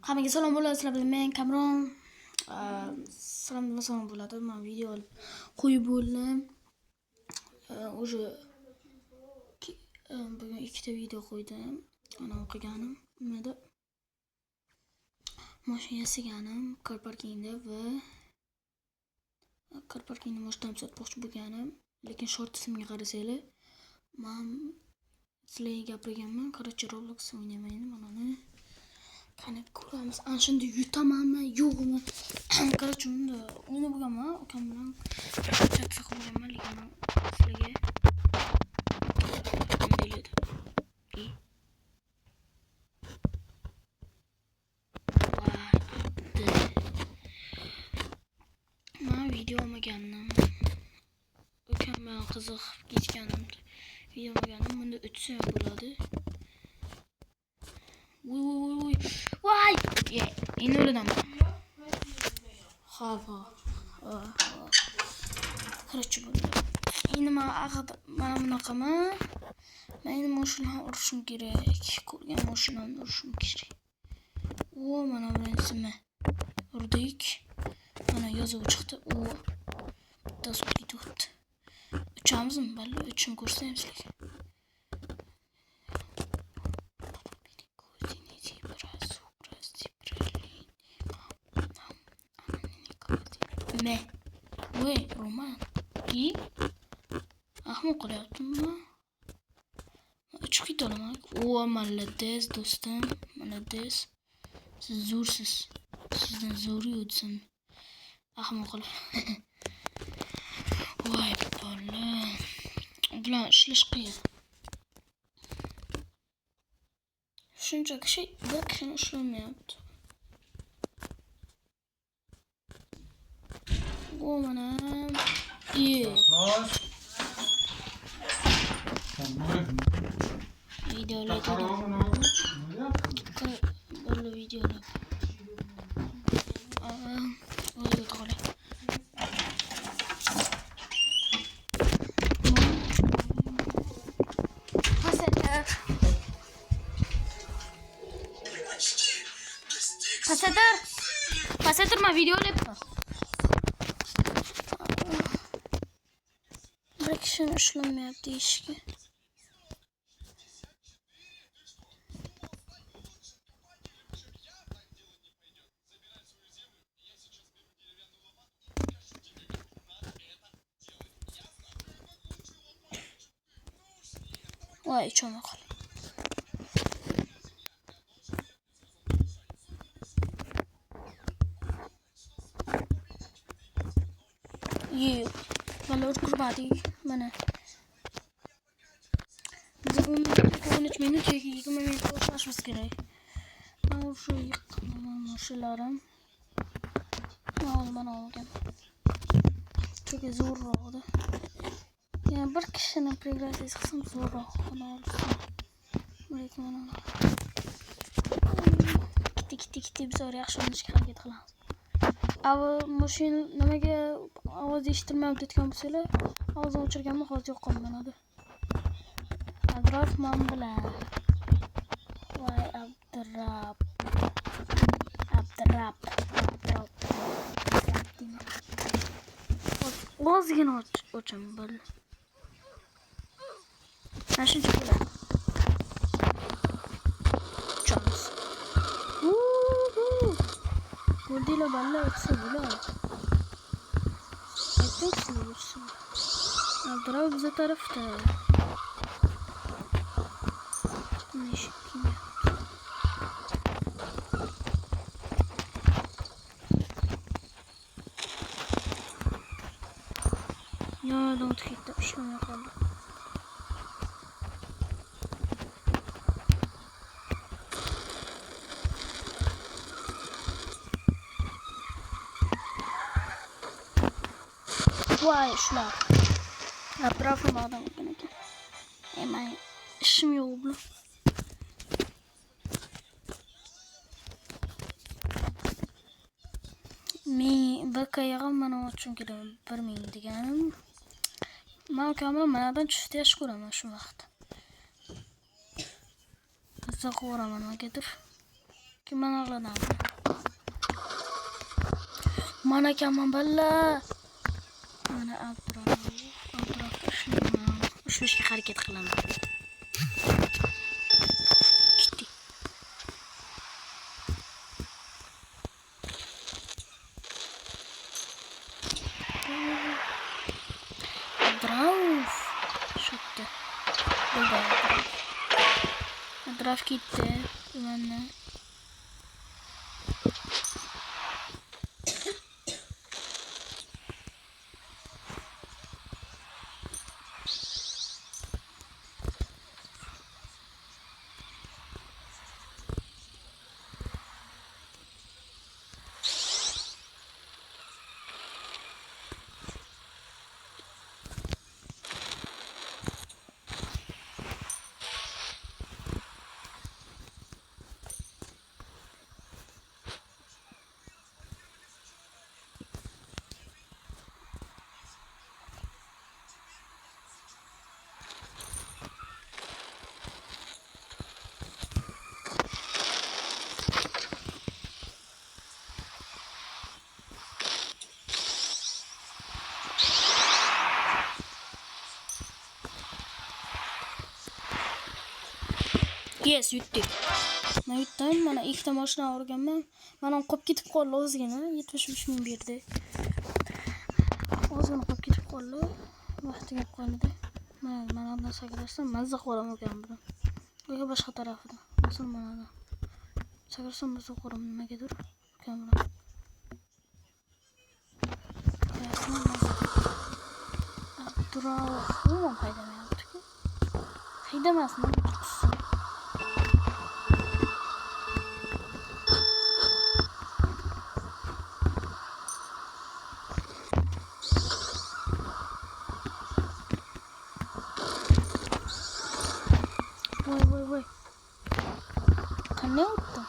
Hammaga salom bo'ladi. Sizlar bilan men Kamron. Salom bo'ladi. Men video olib qo'yib bo'ldim. O'sha bugun ikkita video qo'ydim. Mana o'qiganim, nimada mashina yasaganim, kar parkingda va kar parkingni mashina sotmoqchi bo'lganim, lekin short ismga qarasanglar, men sizlarga gapirganman, qarachi Roblox o'ynayman, mana ni. Qani ko'ramiz, ana shunda yutamanmi, yo'qmi? Qarachi unda o'ynab bo'lganman, ukam bilan chat qilganman, lekin sizlarga video olmagandim. Ukam bilan qiziq ketganimda video olmagandim. Bunda o'tsa ham bo'ladi. Voy! Endi o'laman. Xo'p. Qarachi bo'ldi. Endi mana bunaqaman. Men endi mashinani urishim kerak. Ko'rgan mashinamni urishim kerak. Mana bilan ismi. Urdik. Mana yozuv chiqdi. Bittasi ketdi. Uchamizmi? Balli uchishni ko'rsam sizlarga. Voy, Roman. Ahmoq qilyaptimi? Uchib ketolaman. Malades do'stim, malades. Siz zo'rsiz. Sizdan zo'ri o'tsin. Ahmoq qilib. Voy bola. Bilan ishlash qiyin. Shunchaki bir kishini ishlamayapti. Mana. Videolar böyle videolar. Pasadır mı video yapma. Bir kişinin işlenmeyip değişki. Vay çomak. Yok. Valor kurbadi mana. Biz 13 minut yoki 20 minut o'xshashimiz kerak. Mana shu mashinalarim. Mana olgan. Juda zo'rroqda. Yani bir kishini pregrasiz qilsam zo'rroq lekin mana kitti biz yaxshi o'ynashga harakat qilamiz. Mashina nimaga ovoz eshitilmayapti aytgan bo'lsanglar, ovozini o'chirganman, hozir yo'q qolmadi. Abdurab men bilan. Voy Abdurab. Ozgina o'chaman bo'l. Shuncha bo'ladi. Chans. Ko'rdinglar balla o'tsa bo'ladi. Aytdim Abdurab biz tarafda. Ya don't hit the ishlamay qoldi. Voy shular. Atrofim odam ekan. Men ishim yo'q bu. Men BK'ga mana uchun kerak 1000 deganim. Men kamera manadan tushdi yaxshi ko'raman shu vaqt. Qiziq ko'raman negadir. Kim mana qiladi? Mana kaman balla. Mana Abduraf ishlayman. Ushlashga harakat qilaman. Ketdi. Abduraf. Shotda. Abduraf ketdi. Mana yes, yutdik. Men yutdim. Mana ikkita mashina olganman. Mana qolib ketib qoldi ozgina. 75 ming berdi. Ozgina qolib ketib qoldi. Vaqtiga qoldi. Mana bundan sakrasam mazza qo'raman ekan buni. Yo'q, boshqa tarafidan. Musulmonlar. Sakrasam mazza qo'raman nimagadir. Kamera. Abduraf, umuman haydamayapti-ku. Haydamasmi? Voy. Qanday o'tdi?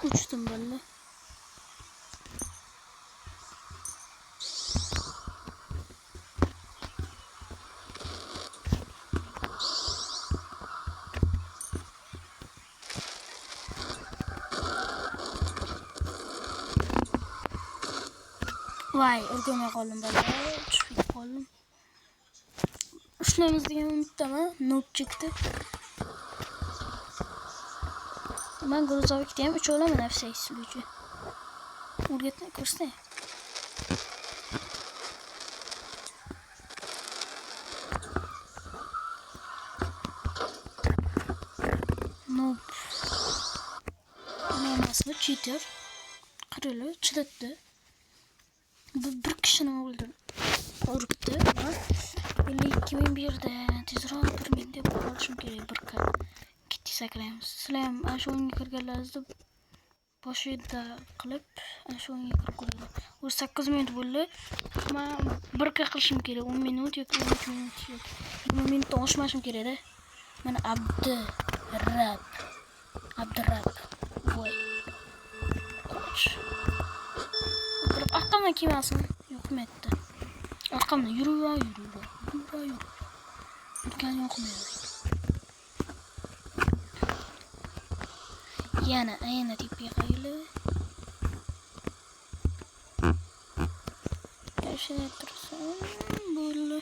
Uçtum böyle. Vay, o'rganmay qoldim bala. Tushib qoldim. Ishlaymiz degan umiddaman. Noob chiqdi. Ben грузовиктeyim. 3 olaman F8 sürücü. O'rgatmay ko'rsatay. Noob. Ne emasmi? Cheater. Qirili, chidatdi. Bir kishini o'ldirdi. Uribdi. 52 ming berdi. Tezroq 1 ming deb olishim kerak bir kat. Ketdik sakraymiz. Sizlar ham ana shu o'yinga kirganlaringizni boshida qilib, ana shu o'yinga kirib qo'yinglar. U 8 minut bo'ldi. Men 1 kat qilishim kerak. 10 minut yoki 13 minut yoki 20 minutdan oshmashim kerak-da. Mana Abdurab. Voy. Qoch. Arqamdan kelmasin. Yo'qmayapti. Arqamdan yuraver. Yurgan yo'qmaydi. Yana tipiga qayli. Yaşına tursam böyle.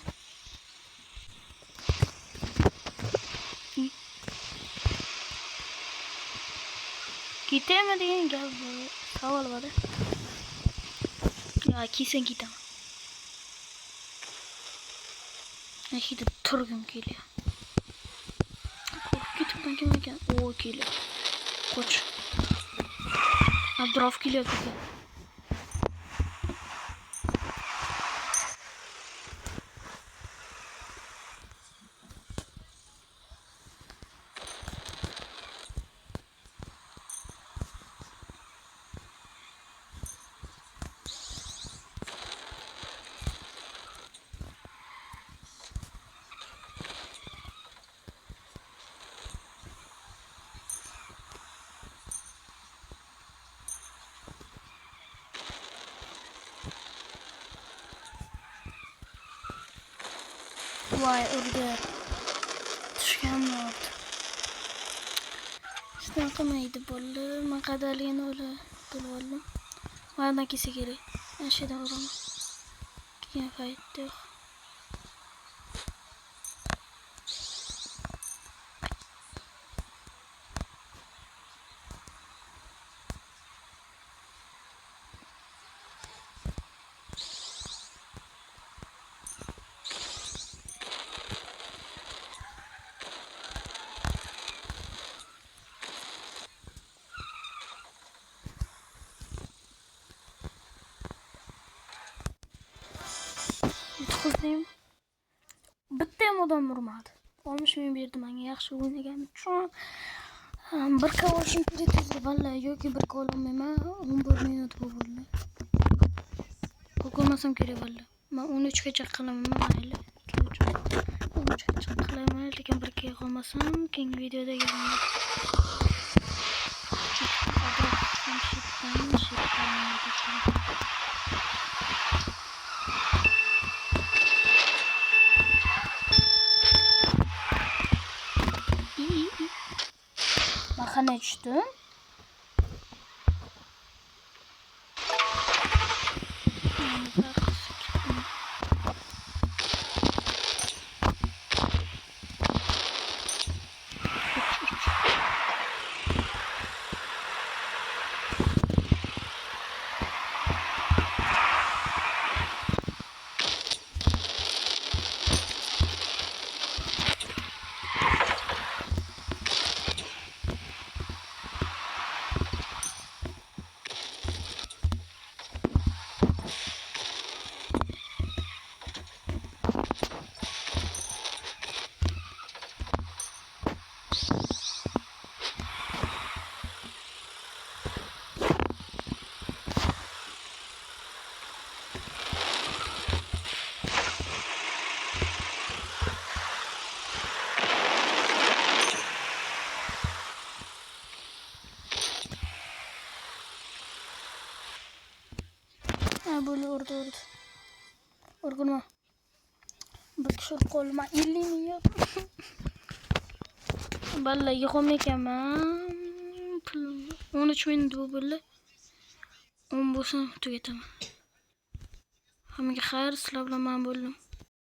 Gitemediğin gel bu. Havalı var. Ya kesin gidemem. Şimdi turgum geliyor. Gidip ben o geliyor. Koç. Abduraf geliyor gibi. Voy urdi. Tushganmi urdi. Shunday qilmaydi bo'ldi. Men qadaligini bilib oldim. Mana kelsa kerak. Mana shu yerda uraman. Kelgan paytda yo'q. Yutqizdim. Bitta ham odam urmadi. 60 ming berdi menga yaxshi o'ynaganim uchun. Bir ka olishim kerak edi vallahi yoki bir ka olmayman. 11 minut bo'ldi. Qo'ymasam kerak vallahi. Men 13 gacha qilaman mayli. 13 gacha qilaman, lekin bir ka qolmasam keyingi videoda yig'aman. Mahana düştüm. Böyle orada. Orgulma. Bir kişi koluma 50 milyon. Vallahi yıkamayacağım. 13 minut bu böyle. 10 boşuna tüketeceğim. Hamıga xayr, sizlar bilan men bo'ldim.